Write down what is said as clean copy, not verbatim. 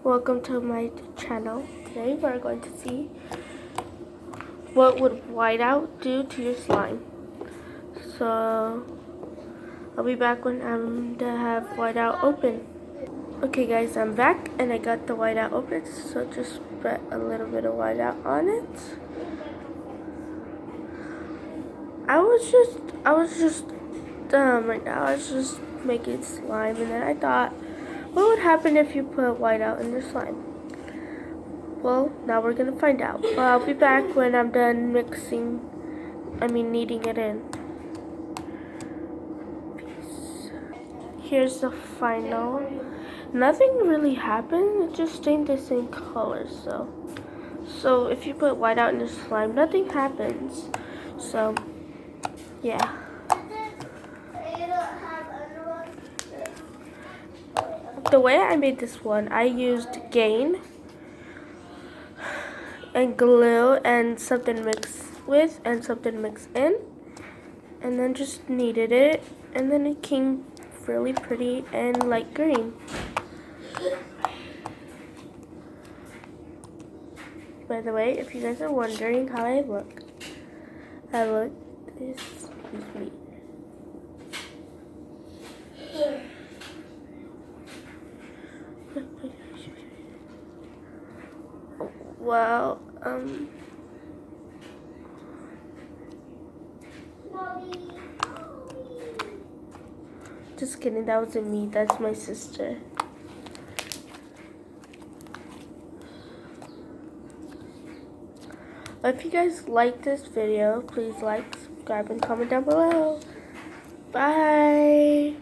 Welcome to my channel. Today we're going to see what would whiteout do to your slime. So I'll be back when I'm to have whiteout open. Okay guys, I'm back and I got the whiteout open, so just spread a little bit of whiteout on it. I was just right now I was just making slime, and then I thought, what would happen if you put whiteout in your slime? Well, now we're gonna find out. But I'll be back when I'm done kneading it in. Peace. Here's the final. Nothing really happened, it just stayed the same color, so if you put whiteout in your slime, nothing happens. So yeah. The way I made this one, I used Gain and glue and something mixed with and something mixed in, and then just kneaded it, and then it came really pretty and light green. By the way, if you guys are wondering how I look this. Excuse me. Well, just kidding, that wasn't me, that's my sister. If you guys like this video, please like, subscribe, and comment down below. Bye!